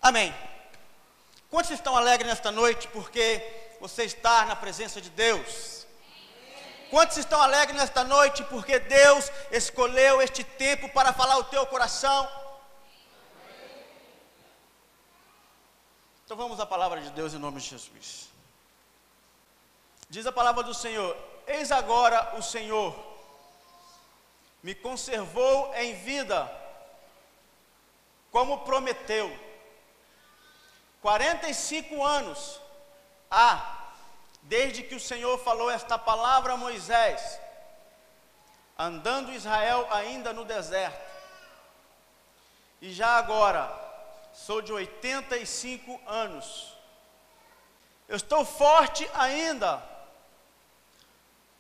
Amém. Quantos estão alegres nesta noite porque você está na presença de Deus? Quantos estão alegres nesta noite porque Deus escolheu este tempo para falar ao teu coração? Então vamos à palavra de Deus em nome de Jesus. Diz a palavra do Senhor: eis agora o Senhor me conservou em vida, como prometeu. 45 anos desde que o Senhor falou esta palavra a Moisés, andando Israel ainda no deserto. E já agora, sou de 85 anos. Eu estou forte ainda,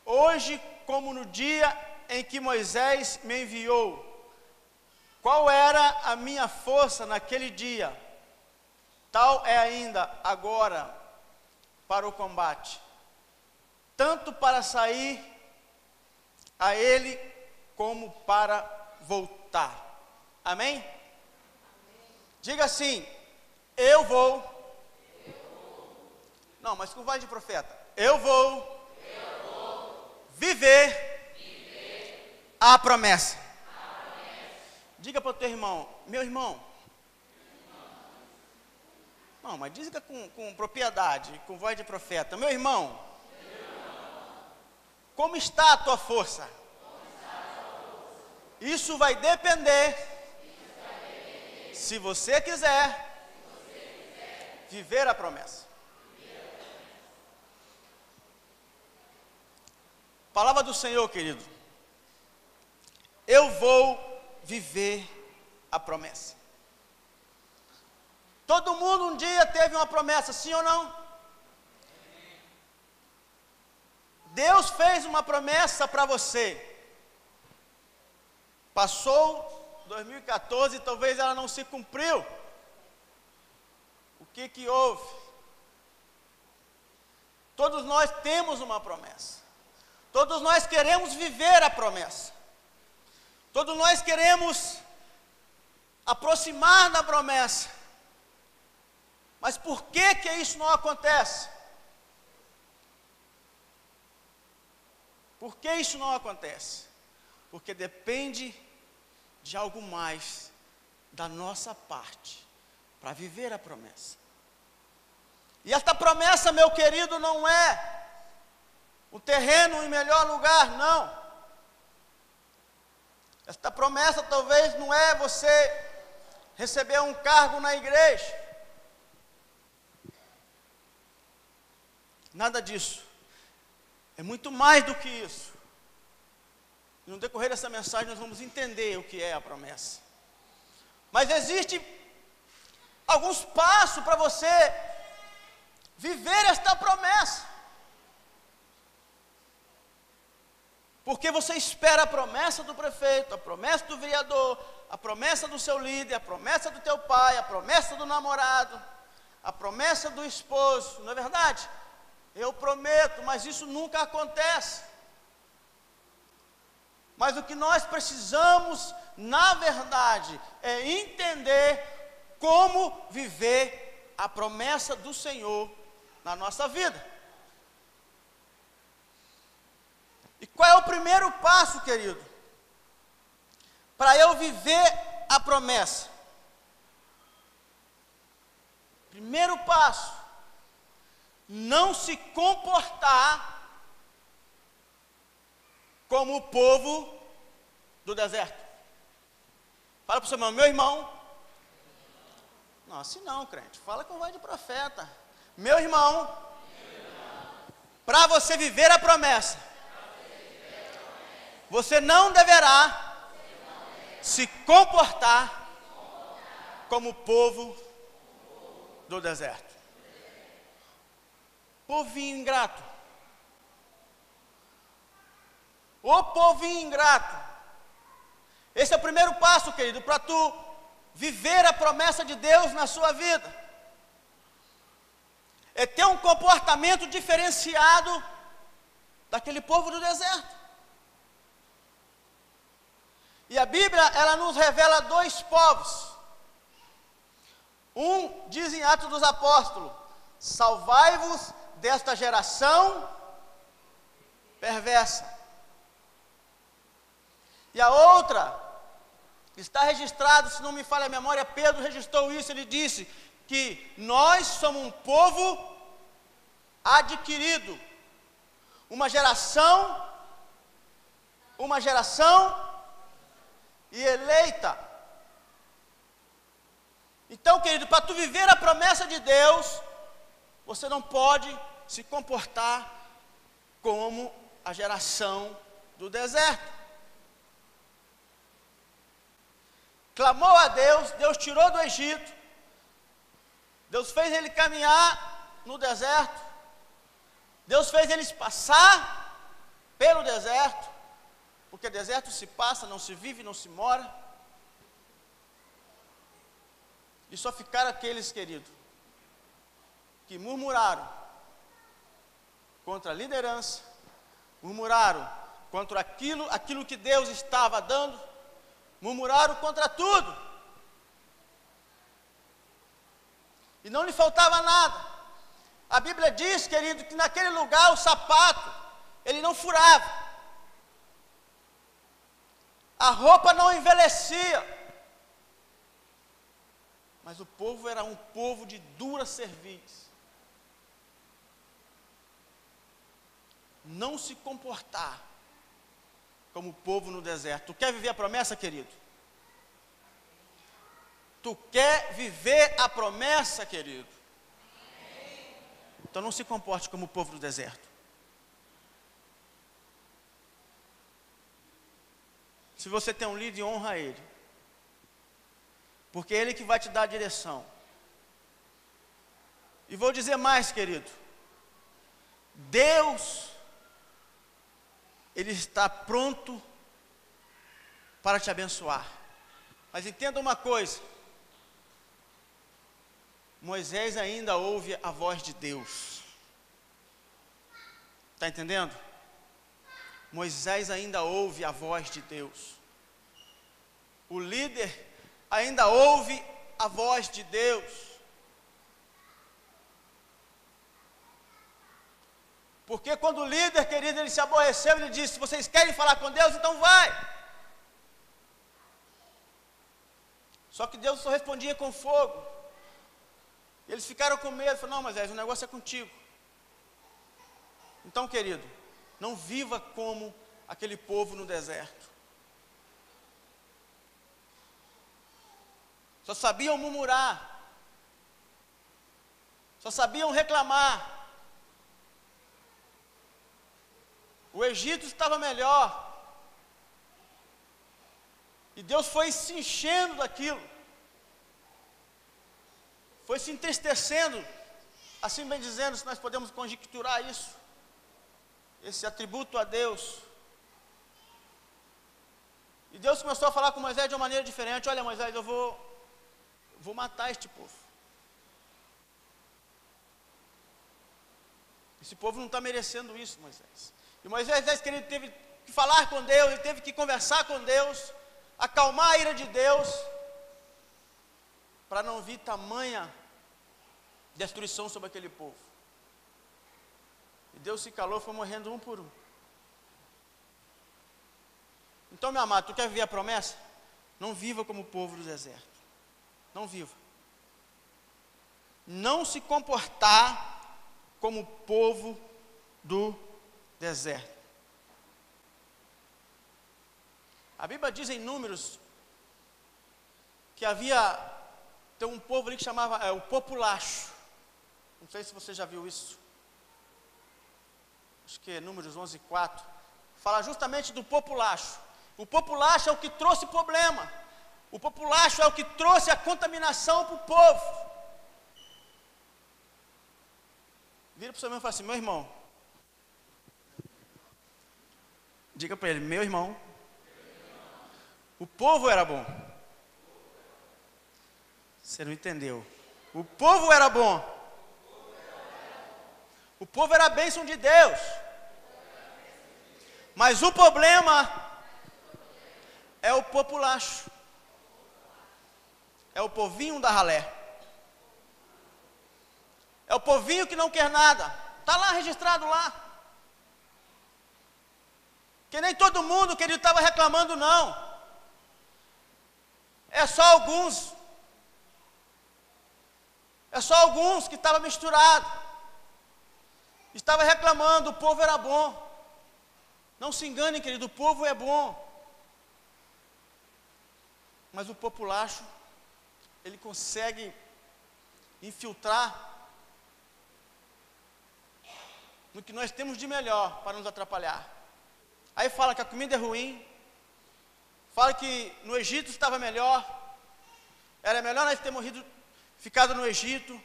hoje como no dia em que Moisés me enviou. Qual era a minha força naquele dia? Tal é ainda agora para o combate, tanto para sair a ele, como para voltar. Amém? Amém. Diga assim: eu vou. Não, mas com voz de profeta. Eu vou viver a promessa. Diga para o teu irmão: meu irmão. Não, mas diga com propriedade, com voz de profeta: meu irmão, como está a tua força? Isso vai depender, se você quiser viver a promessa. Palavra do Senhor, querido. Eu vou viver a promessa. Todo mundo um dia teve uma promessa, sim ou não? Deus fez uma promessa para você. Passou 2014 e talvez ela não se cumpriu. O que houve? Todos nós temos uma promessa. Todos nós queremos viver a promessa. Todos nós queremos aproximar da promessa. Mas por que isso não acontece? Por que isso não acontece? Porque depende de algo mais da nossa parte para viver a promessa. E esta promessa, meu querido, não é o terreno em melhor lugar, não. Esta promessa talvez não é você receber um cargo na igreja. Nada disso. É muito mais do que isso. E no decorrer dessa mensagem nós vamos entender o que é a promessa. Mas existe alguns passos para você viver esta promessa. Porque você espera a promessa do prefeito, a promessa do vereador, a promessa do seu líder, a promessa do teu pai, a promessa do namorado, a promessa do esposo, não é verdade? Eu prometo, mas isso nunca acontece. Mas o que nós precisamos, na verdade, é entender como viver a promessa do Senhor na nossa vida. E qual é o primeiro passo, querido? Para eu viver a promessa. Primeiro passo: não se comportar como o povo do deserto. Fala para o seu irmão: meu irmão. Não, assim não, crente. Fala com voz de profeta. Meu irmão, para você viver a promessa, você não deverá se comportar como o povo do deserto. Povinho ingrato. Ô povinho ingrato. Esse é o primeiro passo, querido, para tu viver a promessa de Deus na sua vida. É ter um comportamento diferenciado daquele povo do deserto. E a Bíblia, ela nos revela dois povos. Diz em Atos dos Apóstolos: salvai-vos desta geração perversa. E a outra, está registrado, se não me falha a memória, Pedro registrou isso, ele disse que nós somos um povo adquirido, uma geração e eleita. Então, querido, para tu viver a promessa de Deus, você não pode se comportar como a geração do deserto. Clamou a Deus, Deus tirou do Egito, Deus fez ele caminhar no deserto, Deus fez eles passar pelo deserto, porque deserto se passa, não se vive, não se mora. E só ficaram aqueles, querido, que murmuraram contra a liderança, murmuraram contra aquilo que Deus estava dando, murmuraram contra tudo. E não lhe faltava nada. A Bíblia diz, querido, que naquele lugar o sapato, ele não furava. A roupa não envelhecia. Mas o povo era um povo de dura cerviz. Não se comportar como o povo no deserto. Tu quer viver a promessa, querido? Tu quer viver a promessa, querido? Então não se comporte como o povo do deserto. Se você tem um líder, honra ele. Porque é ele que vai te dar a direção. E vou dizer mais, querido. Deus, Ele está pronto para te abençoar. Mas entenda uma coisa. Moisés ainda ouve a voz de Deus. Está entendendo? Moisés ainda ouve a voz de Deus. O líder ainda ouve a voz de Deus. Porque quando o líder, querido, ele se aborreceu, ele disse: vocês querem falar com Deus? Então vai. Só que Deus só respondia com fogo. Eles ficaram com medo, falaram: não, Moisés, o negócio é contigo. Então, querido, não viva como aquele povo no deserto. Só sabiam murmurar, só sabiam reclamar. O Egito estava melhor, e Deus foi se enchendo daquilo, foi se entristecendo, assim bem dizendo, se nós podemos conjecturar isso, esse atributo a Deus. E Deus começou a falar com Moisés de uma maneira diferente: olha, Moisés, eu vou matar este povo. Esse povo não está merecendo isso, Moisés. E Moisés, querido, teve que falar com Deus, ele teve que conversar com Deus, acalmar a ira de Deus, para não vir tamanha destruição sobre aquele povo. E Deus se calou, foi morrendo um por um. Então, meu amado, tu quer viver a promessa? Não viva como o povo do deserto. Não viva. Não se comportar como o povo do deserto. A Bíblia diz em Números que tem um povo ali que chamava o populacho. Não sei se você já viu isso. Acho que é Números 11:4. Fala justamente do populacho. O populacho é o que trouxe problema. O populacho é o que trouxe a contaminação para o povo. Vira para o seu irmão e fala assim: meu irmão. Diga para ele: meu irmão. O povo era bom. Você não entendeu. O povo era bom. O povo era a bênção de Deus. Mas o problema é o populacho. É o povinho da ralé. É o povinho que não quer nada. Está lá registrado lá. Que nem todo mundo, querido, estava reclamando, não. É só alguns. É só alguns que estavam misturados. Estava reclamando, o povo era bom. Não se enganem, querido, o povo é bom. Mas o populacho, ele consegue infiltrar no que nós temos de melhor para nos atrapalhar. Aí fala que a comida é ruim, fala que no Egito estava melhor, era melhor nós ter ficado no Egito,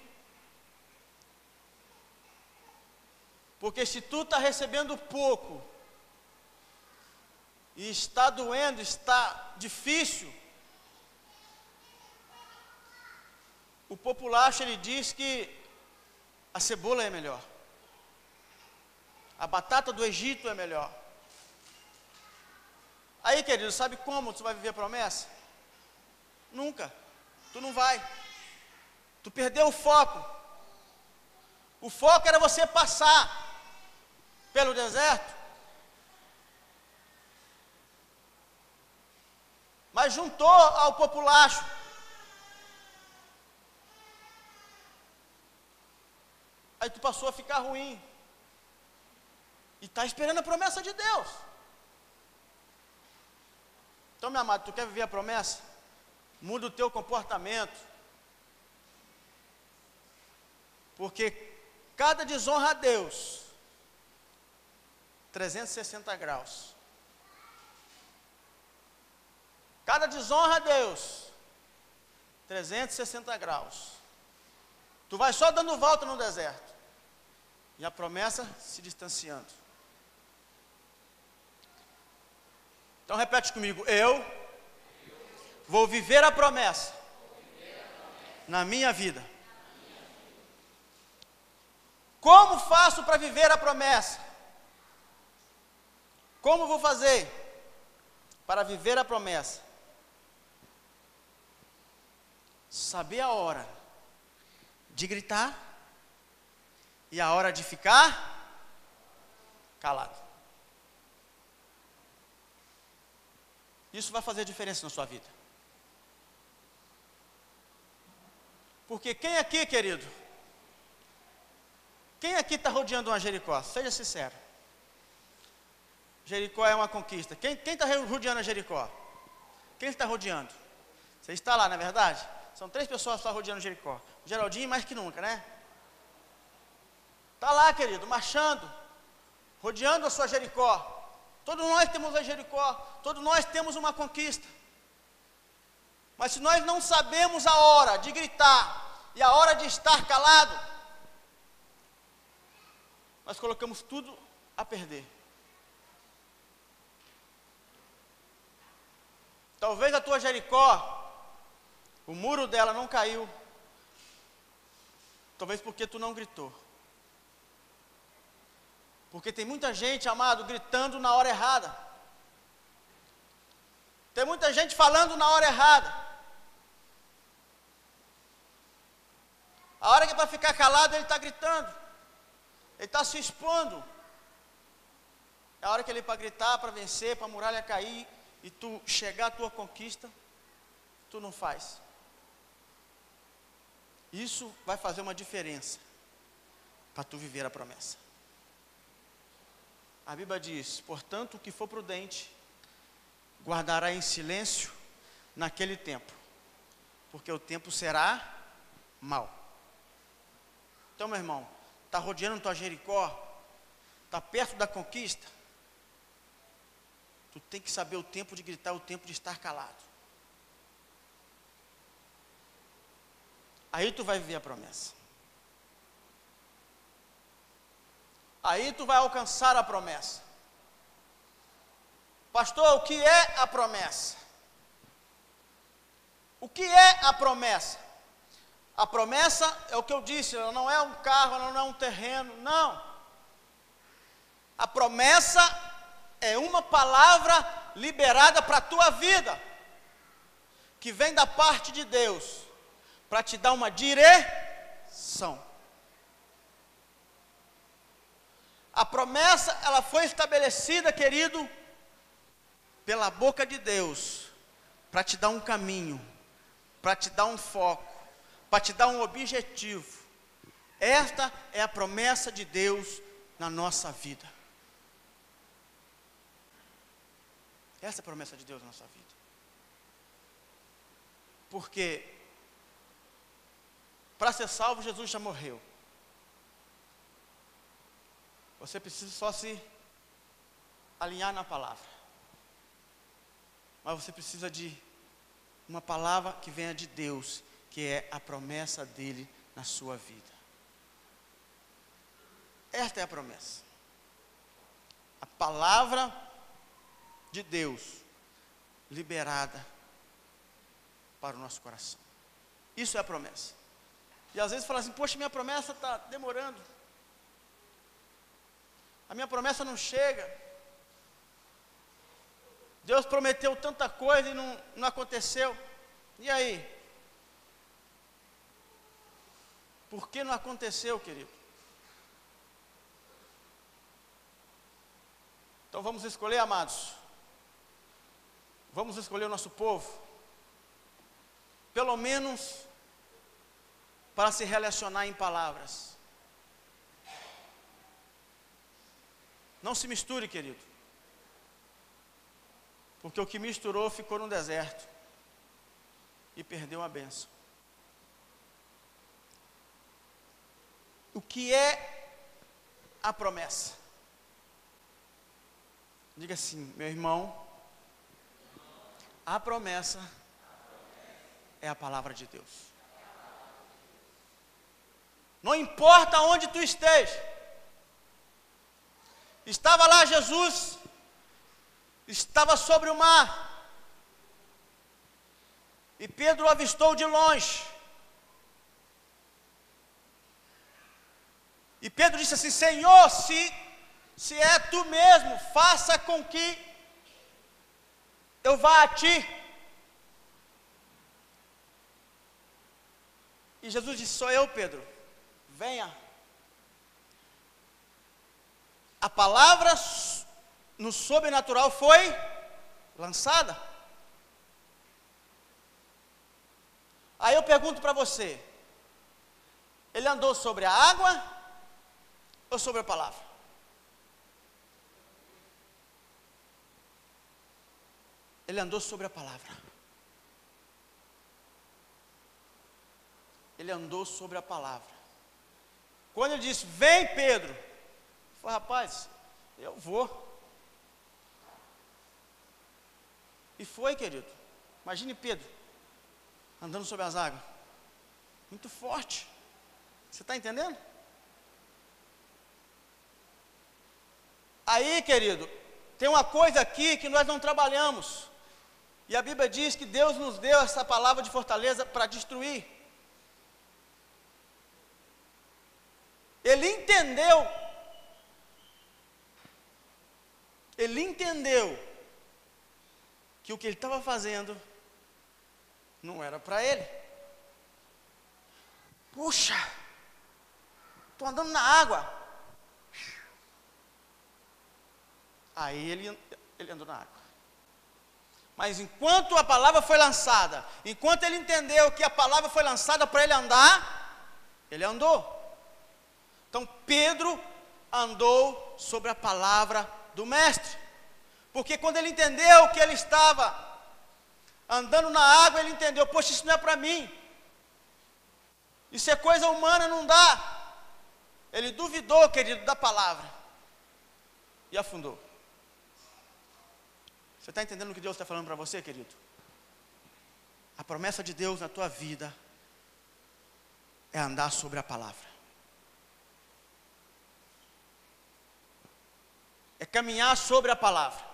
porque se tu está recebendo pouco, e está doendo, está difícil, o populacho ele diz que a cebola é melhor, a batata do Egito é melhor. Aí, querido, sabe como tu vai viver a promessa? Nunca. Tu não vai. Tu perdeu o foco. O foco era você passar pelo deserto. Mas juntou ao populacho. Aí tu passou a ficar ruim. E está esperando a promessa de Deus. Então, meu amado, tu quer viver a promessa? Muda o teu comportamento. Porque cada desonra a Deus, 360 graus. Cada desonra a Deus, 360 graus. Tu vai só dando volta no deserto. E a promessa se distanciando. Então repete comigo, eu vou viver a promessa na minha vida. Como faço para viver a promessa? Como vou fazer para viver a promessa? Saber a hora de gritar e a hora de ficar calado. Isso vai fazer diferença na sua vida. Porque quem aqui, querido, quem aqui está rodeando uma Jericó? Seja sincero. Jericó é uma conquista. Quem está rodeando a Jericó? Quem está rodeando? Você está lá, não é verdade? São 3 pessoas só rodeando Jericó. O Geraldinho mais que nunca, né? Está lá, querido, marchando, rodeando a sua Jericó. Todos nós temos a Jericó, todos nós temos uma conquista. Mas se nós não sabemos a hora de gritar e a hora de estar calado, nós colocamos tudo a perder. Talvez a tua Jericó, o muro dela não caiu, talvez porque tu não gritou. Porque tem muita gente, amado, gritando na hora errada. Tem muita gente falando na hora errada. A hora que é para ficar calado, ele está gritando. Ele está se expondo. É a hora que ele é para gritar, para vencer, para a muralha cair, e tu chegar à tua conquista, tu não faz. Isso vai fazer uma diferença para tu viver a promessa. A Bíblia diz, portanto, o que for prudente, guardará em silêncio naquele tempo, porque o tempo será mau. Então, meu irmão, está rodeando tua Jericó, está perto da conquista, tu tem que saber o tempo de gritar, o tempo de estar calado. Aí tu vai viver a promessa. Aí tu vai alcançar a promessa. Pastor, o que é a promessa? O que é a promessa? A promessa é o que eu disse, ela não é um carro, ela não é um terreno, não. A promessa é uma palavra liberada para a tua vida, que vem da parte de Deus, para te dar uma direção. A promessa, ela foi estabelecida, querido, pela boca de Deus, para te dar um caminho, para te dar um foco, para te dar um objetivo. Esta é a promessa de Deus na nossa vida. Essa é a promessa de Deus na nossa vida. Porque para ser salvo, Jesus já morreu. Você precisa só se alinhar na palavra. Mas você precisa de uma palavra que venha de Deus, que é a promessa dele na sua vida. Esta é a promessa. A palavra de Deus liberada para o nosso coração. Isso é a promessa. E às vezes fala assim, poxa, minha promessa está demorando. A minha promessa não chega. Deus prometeu tanta coisa e não aconteceu. E aí? Por que não aconteceu, querido? Então vamos escolher, amados. Vamos escolher o nosso povo. Pelo menos para se relacionar em palavras. Não se misture, querido. Porque o que misturou ficou no deserto e perdeu a bênção. O que é a promessa? Diga assim, meu irmão, a promessa é a palavra de Deus. Não importa onde tu esteja. Estava lá Jesus, estava sobre o mar, e Pedro o avistou de longe. E Pedro disse assim, Senhor, se é tu mesmo, faça com que eu vá a ti. E Jesus disse, sou eu, Pedro, venha. A palavra no sobrenatural foi lançada. Aí eu pergunto para você, ele andou sobre a água ou sobre a palavra? Ele andou sobre a palavra. Ele andou sobre a palavra. Quando ele disse, vem Pedro, eu falei, rapaz, eu vou. E foi, querido. Imagine Pedro, andando sobre as águas. Muito forte. Você está entendendo? Aí, querido, tem uma coisa aqui que nós não trabalhamos. E a Bíblia diz que Deus nos deu essa palavra de fortaleza para destruir. Ele entendeu que o que ele estava fazendo não era para ele. Puxa, estou andando na água. Aí ele andou na água. Mas enquanto a palavra foi lançada, enquanto ele entendeu que a palavra foi lançada para ele andar, ele andou. Então Pedro andou sobre a palavra do mestre. Porque quando ele entendeu que ele estava andando na água, ele entendeu, poxa, isso não é para mim. Isso é coisa humana, não dá. Ele duvidou, querido, da palavra. E afundou. Você está entendendo o que Deus está falando para você, querido? A promessa de Deus na tua vida é andar sobre a palavra. É caminhar sobre a palavra.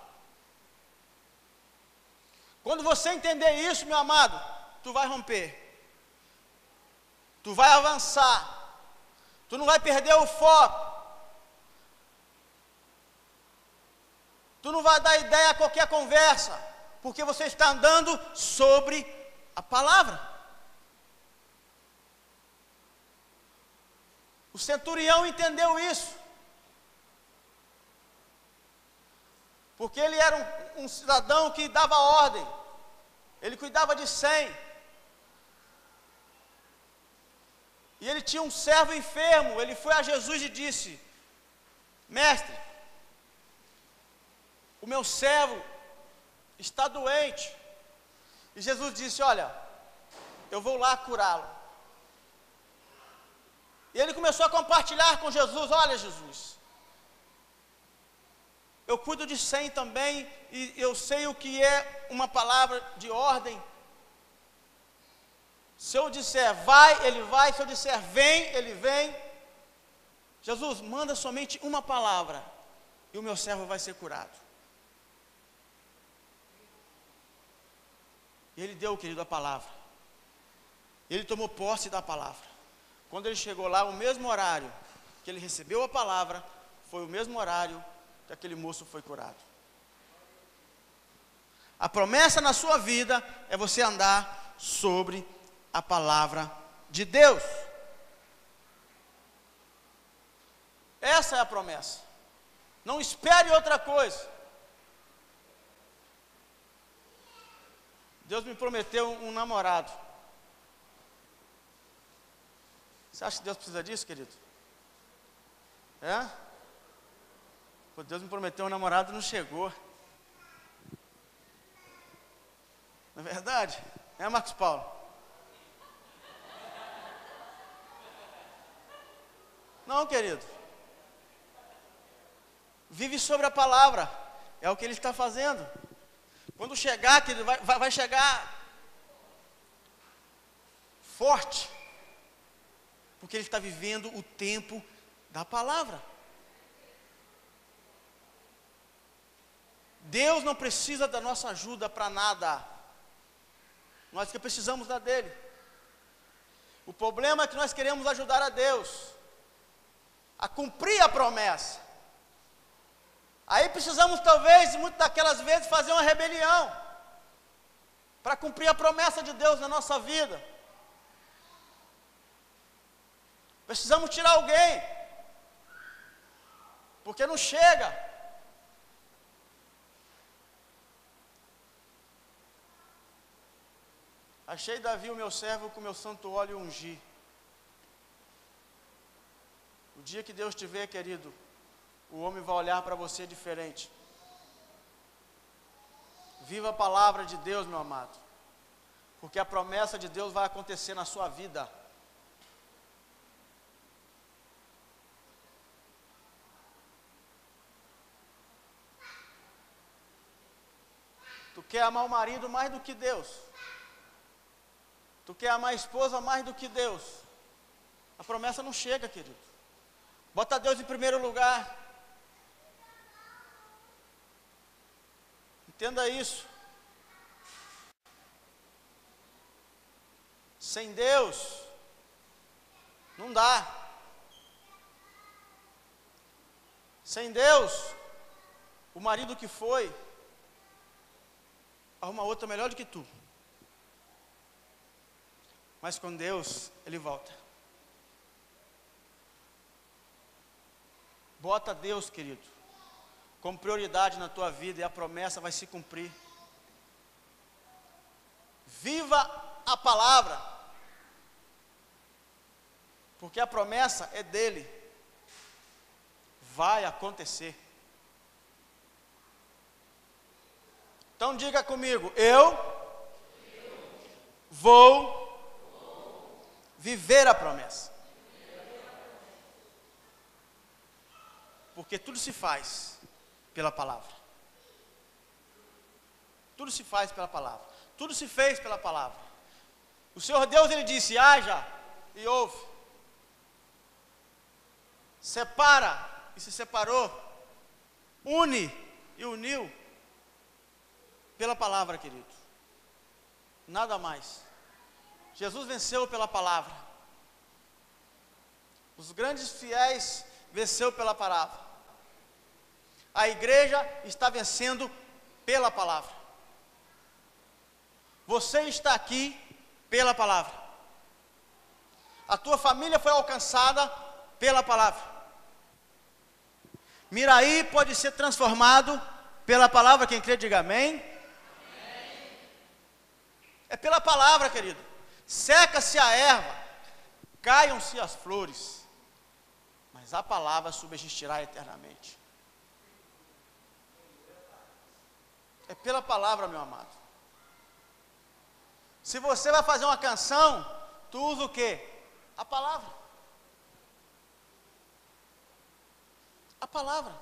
Quando você entender isso, meu amado, tu vai romper. Tu vai avançar. Tu não vai perder o foco. Tu não vai dar ideia a qualquer conversa, porque você está andando sobre a palavra. O centurião entendeu isso. porque ele era um cidadão que dava ordem, ele cuidava de 100, e ele tinha um servo enfermo. Ele foi a Jesus e disse: mestre, o meu servo está doente. E Jesus disse: olha, eu vou lá curá-lo. E ele começou a compartilhar com Jesus: olha, Jesus, eu cuido de 100 também, e eu sei o que é uma palavra de ordem. Se eu disser vai, ele vai. Se eu disser vem, ele vem. Jesus, manda somente uma palavra e o meu servo vai ser curado. E ele deu, querido, a palavra. Ele tomou posse da palavra. Quando ele chegou lá, o mesmo horário que ele recebeu a palavra, foi o mesmo horário que aquele moço foi curado. A promessa na sua vida é você andar sobre a palavra de Deus. Essa é a promessa. Não espere outra coisa. Deus me prometeu um namorado. Você acha que Deus precisa disso, querido? É? Pô, Deus me prometeu um namorado e não chegou. Não é verdade? É, Marcos Paulo? Não, querido. Vive sobre a palavra. É o que ele está fazendo. Quando chegar, querido, vai chegar forte. Porque ele está vivendo o tempo da palavra. Deus não precisa da nossa ajuda para nada. Nós que precisamos da dele. O problema é que nós queremos ajudar a Deus a cumprir a promessa. Aí precisamos, talvez, muitas daquelas vezes, fazer uma rebelião para cumprir a promessa de Deus na nossa vida. Precisamos tirar alguém, porque não chega. Achei Davi, o meu servo, com meu santo óleo ungi. O dia que Deus te ver, querido, o homem vai olhar para você diferente. Viva a palavra de Deus, meu amado, porque a promessa de Deus vai acontecer na sua vida. Tu quer amar o marido mais do que Deus? Tu quer amar a esposa mais do que Deus? A promessa não chega, querido. Bota Deus em primeiro lugar. Entenda isso. Sem Deus, não dá. Sem Deus, o marido que foi, arruma outra melhor do que tu. Mas com Deus, ele volta. Bota Deus, querido, como prioridade na tua vida, e a promessa vai se cumprir. Viva a palavra, porque a promessa é dele. Vai acontecer. Então diga comigo: eu vou viver a promessa. Porque tudo se faz pela palavra. Tudo se faz pela palavra. Tudo se fez pela palavra. O Senhor Deus, ele disse: haja e ouve. Separa e se separou. Une e uniu. Pela palavra, querido. Nada mais. Jesus venceu pela palavra. Os grandes fiéis venceu pela palavra. A igreja está vencendo pela palavra. Você está aqui pela palavra. A tua família foi alcançada pela palavra. Miraí pode ser transformado Pela palavra, quem crê, diga amém. É pela palavra, querido. Seca-se a erva, caiam-se as flores, mas a palavra subsistirá eternamente. É pela palavra, meu amado. Se você vai fazer uma canção, tu usa o quê? A palavra. A palavra.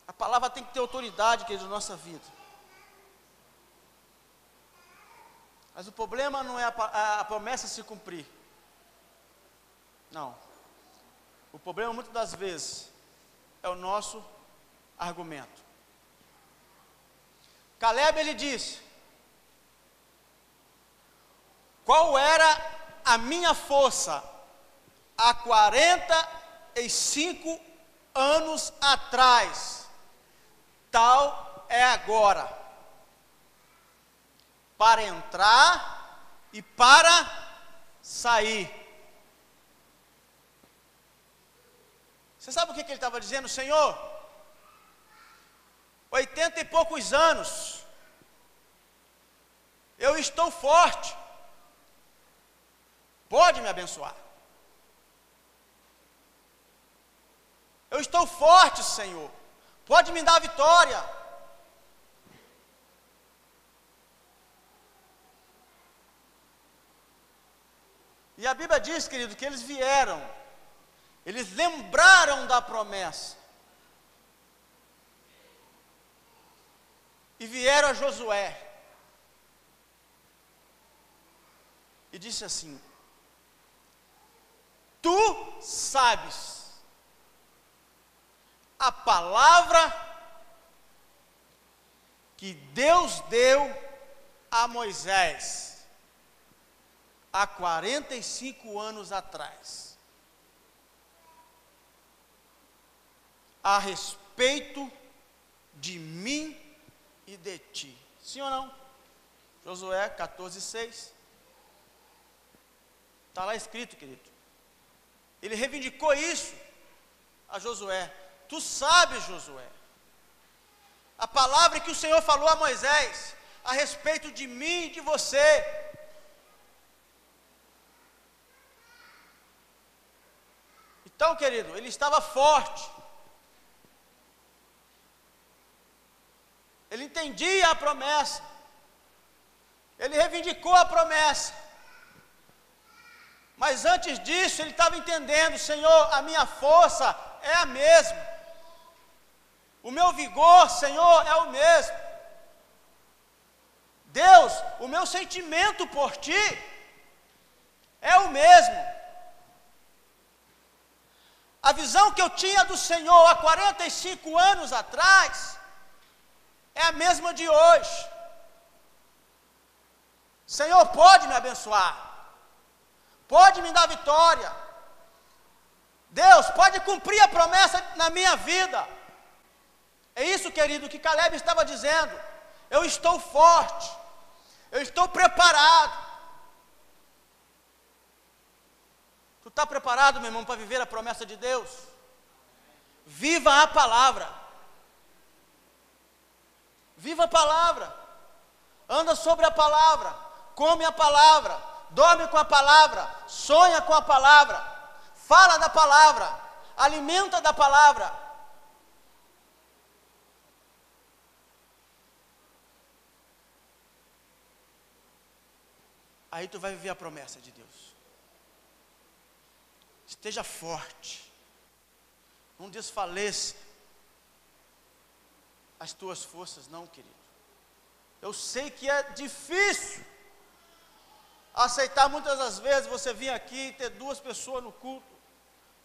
A palavra tem que ter autoridade, querido, na nossa vida. Mas o problema não é a promessa se cumprir. Não. O problema, muitas das vezes, é o nosso argumento. Caleb, ele disse: qual era a minha força há 45 anos atrás, tal é agora, para entrar e para sair. Você sabe o que ele estava dizendo? Senhor, 80 e poucos anos, eu estou forte, pode me abençoar. Eu estou forte, Senhor, pode me dar vitória. E a Bíblia diz, querido, que eles vieram, eles lembraram da promessa. E vieram a Josué. E disse assim: tu sabes a palavra que Deus deu a Moisés há 45 anos atrás, a respeito de mim e de ti. Sim ou não? Josué 14:6. Está lá escrito, querido. Ele reivindicou isso a Josué. Tu sabes, Josué, a palavra que o Senhor falou a Moisés a respeito de mim e de você. Então, querido, ele estava forte. Ele entendia a promessa. Ele reivindicou a promessa. Mas antes disso, ele estava entendendo: Senhor, a minha força é a mesma. O meu vigor, Senhor, é o mesmo. Deus, o meu sentimento por Ti é o mesmo. A visão que eu tinha do Senhor há 45 anos atrás é a mesma de hoje. Senhor, pode me abençoar. Pode me dar vitória. Deus, pode cumprir a promessa na minha vida. É isso, querido, que Caleb estava dizendo. Eu estou forte. Eu estou preparado. Tu está preparado, meu irmão, para viver a promessa de Deus? Viva a palavra. Viva a palavra. Anda sobre a palavra. Come a palavra. Dorme com a palavra. Sonha com a palavra. Fala da palavra. Alimenta da palavra. Aí tu vai viver a promessa de Deus. Esteja forte. Não desfaleça as tuas forças, não, querido. Eu sei que é difícil aceitar muitas das vezes você vir aqui e ter 2 pessoas no culto.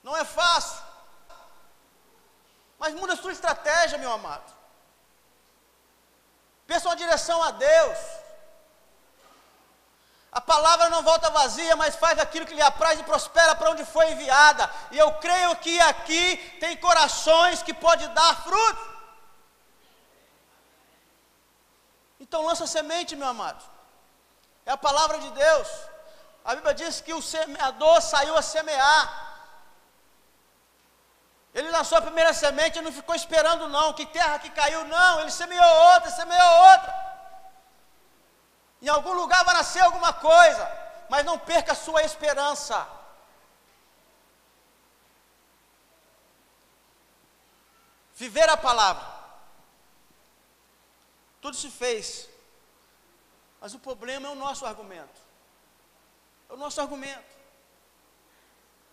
Não é fácil. Mas muda a sua estratégia, meu amado. Peça uma direção a Deus. A palavra não volta vazia, mas faz aquilo que lhe apraz e prospera para onde foi enviada. E eu creio que aqui tem corações que podem dar fruto. Então lança semente, meu amado. É a palavra de Deus. A Bíblia diz que o semeador saiu a semear. Ele lançou a primeira semente e não ficou esperando não, que terra que caiu, não, ele semeou outra. Em algum lugar vai nascer alguma coisa, mas não perca a sua esperança. Viver a palavra. Tudo se fez, mas o problema é o nosso argumento. É o nosso argumento.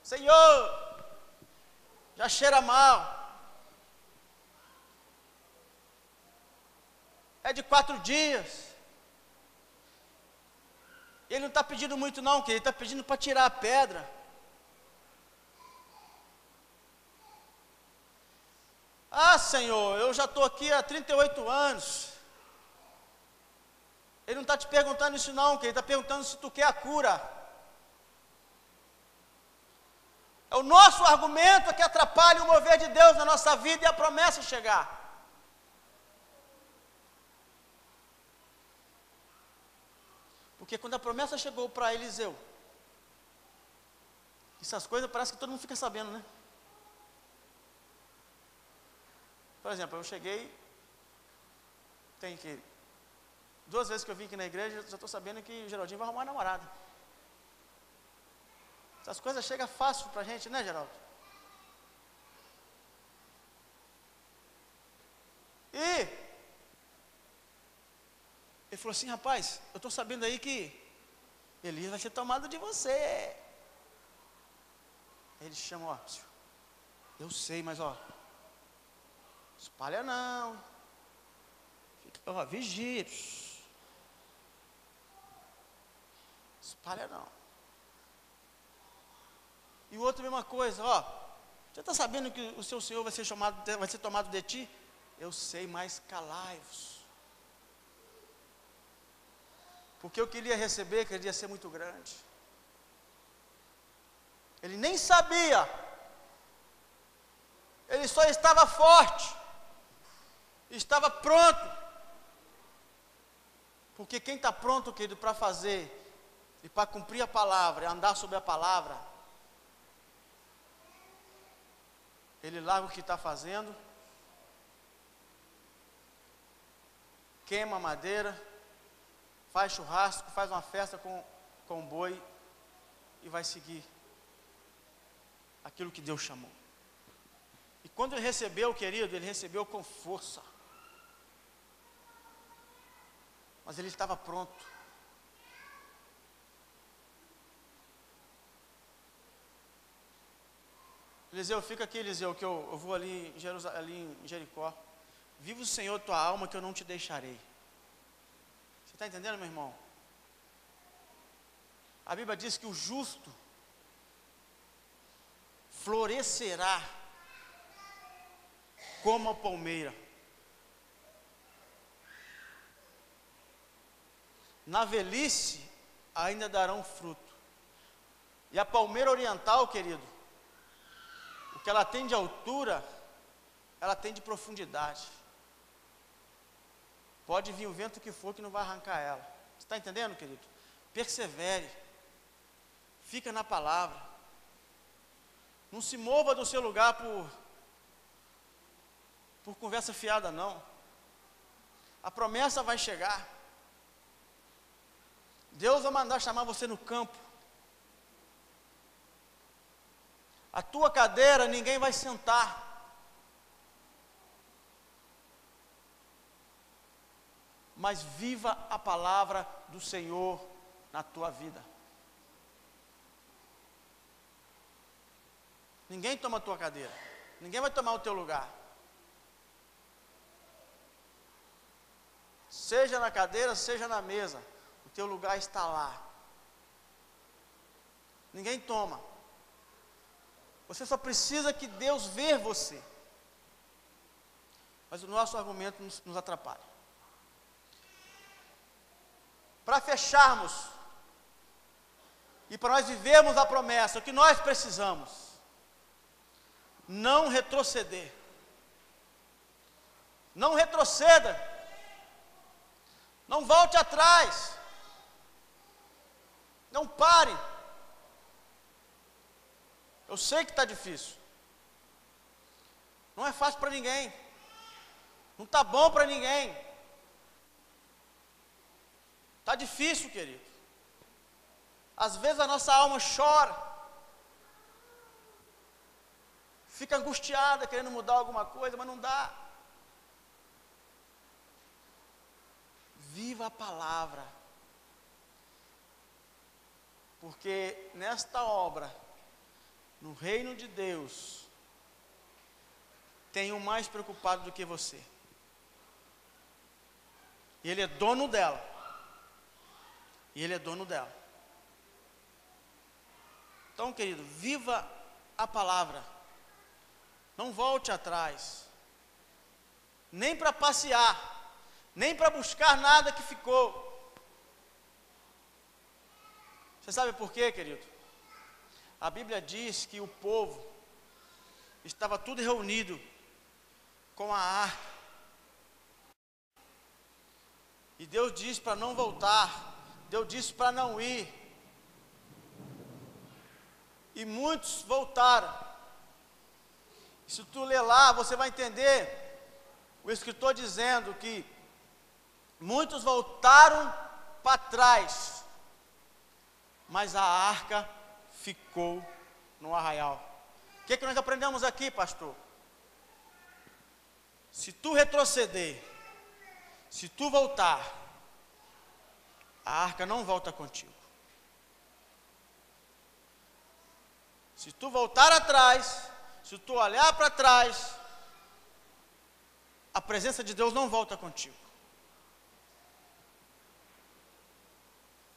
Senhor, já cheira mal. É de 4 dias. Ele não está pedindo muito não, que ele está pedindo para tirar a pedra. Ah, Senhor, eu já estou aqui há 38 anos. Ele não está te perguntando isso não, que ele está perguntando se tu quer a cura. É o nosso argumento que atrapalha o mover de Deus na nossa vida e a promessa chegar. Porque quando a promessa chegou para Eliseu, essas coisas parece que todo mundo fica sabendo, né? Por exemplo, eu cheguei, tem que 2 vezes que eu vim aqui na igreja, já estou sabendo que o Geraldinho vai arrumar uma namorada. Essas coisas chegam fácil para a gente, né, Geraldo? E ele falou assim, rapaz, eu estou sabendo aí que Elias vai ser tomado de você. Ele chama, ó, eu sei, mas ó, espalha não. Fica, ó, vigia. Espalha não. E o outro, mesma coisa, ó, você está sabendo que o seu Senhor vai ser tomado de ti? Eu sei, mas calai-vos. Porque eu queria receber, que ele ia ser muito grande. Ele nem sabia. Ele só estava forte. Estava pronto. Porque quem está pronto, querido, para fazer e para cumprir a palavra, e andar sobre a palavra, ele larga o que está fazendo, queima a madeira, faz churrasco, faz uma festa com boi e vai seguir aquilo que Deus chamou. E quando ele recebeu, querido, ele recebeu com força. Mas ele estava pronto. Eliseu, fica aqui, Eliseu, que eu vou ali em Jericó. Viva o Senhor tua alma, que eu não te deixarei. Você está entendendo, meu irmão? A Bíblia diz que o justo florescerá como a palmeira. Na velhice ainda darão fruto. E a palmeira oriental, querido, o que ela tem de altura, ela tem de profundidade. Pode vir o vento que for, que não vai arrancar ela. Você está entendendo, querido? Persevere. Fica na palavra. Não se mova do seu lugar por conversa fiada, não. A promessa vai chegar. Deus vai mandar chamar você no campo. A tua cadeira ninguém vai sentar. Mas viva a palavra do Senhor na tua vida. Ninguém toma a tua cadeira. Ninguém vai tomar o teu lugar. Seja na cadeira, seja na mesa, o teu lugar está lá. Ninguém toma. Você só precisa que Deus veja você. Mas o nosso argumento nos atrapalha. Para fecharmos e para nós vivermos a promessa, o que nós precisamos? Não retroceder. Não retroceda. Não volte atrás. Não pare. Eu sei que está difícil. Não é fácil para ninguém. Não está bom para ninguém. Está difícil, querido. Às vezes a nossa alma chora. Fica angustiada, querendo mudar alguma coisa, mas não dá. Viva a palavra. Porque nesta obra, no reino de Deus, tem um mais preocupado do que você. E Ele é dono dela. E Ele é dono dela. Então, querido, viva a palavra. Não volte atrás. Nem para passear. Nem para buscar nada que ficou. Você sabe por quê, querido? A Bíblia diz que o povo estava tudo reunido com a arca. E Deus disse para não voltar. Deus disse para não ir. E muitos voltaram. Se tu ler lá, você vai entender o escritor dizendo que muitos voltaram para trás, mas a arca ficou no arraial. O que nós aprendemos aqui, pastor? Se tu retroceder, se tu voltar, a arca não volta contigo. Se tu voltar atrás, se tu olhar para trás, a presença de Deus não volta contigo.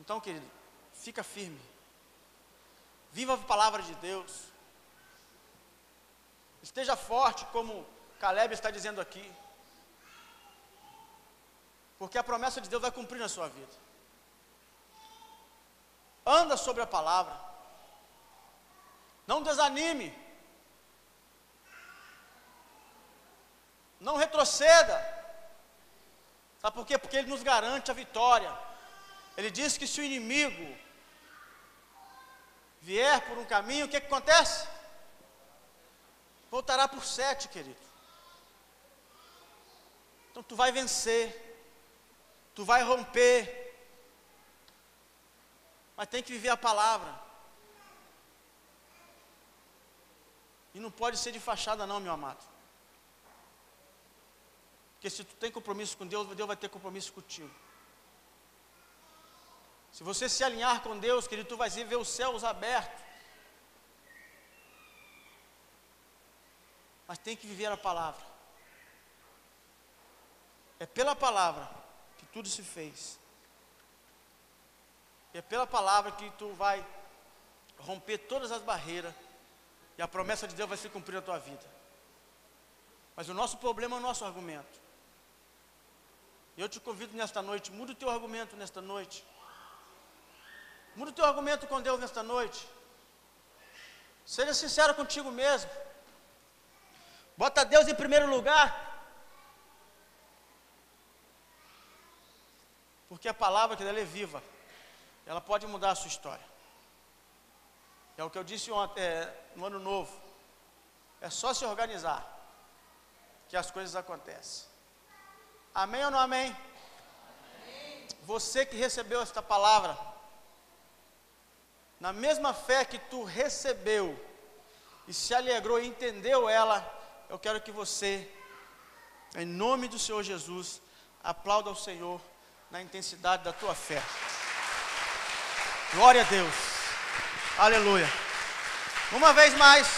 Então, querido, fica firme. Viva a palavra de Deus. Esteja forte, como Caleb está dizendo aqui. Porque a promessa de Deus vai cumprir na sua vida. Anda sobre a palavra. Não desanime. Não retroceda. Sabe por quê? Porque Ele nos garante a vitória. Ele diz que se o inimigo vier por um caminho, o que acontece? Voltará por 7, querido. Então tu vai vencer. Tu vai romper. Mas tem que viver a palavra. E não pode ser de fachada não, meu amado. Porque se tu tem compromisso com Deus, Deus vai ter compromisso contigo. Se você se alinhar com Deus, querido, tu vai ver os céus abertos. Mas tem que viver a palavra. É pela palavra que tudo se fez. E é pela palavra que tu vai romper todas as barreiras. E a promessa de Deus vai se cumprir na tua vida. Mas o nosso problema é o nosso argumento. E eu te convido nesta noite, muda o teu argumento nesta noite. Muda o teu argumento com Deus nesta noite. Seja sincero contigo mesmo. Bota Deus em primeiro lugar. Porque a palavra que dela é viva. Ela pode mudar a sua história. É o que eu disse ontem, no ano novo. É só se organizar que as coisas acontecem. Amém ou não amém? Amém. Você que recebeu esta palavra, na mesma fé que tu recebeu e se alegrou e entendeu ela, eu quero que você, em nome do Senhor Jesus, aplauda ao Senhor na intensidade da tua fé. Glória a Deus. Aleluia. Uma vez mais.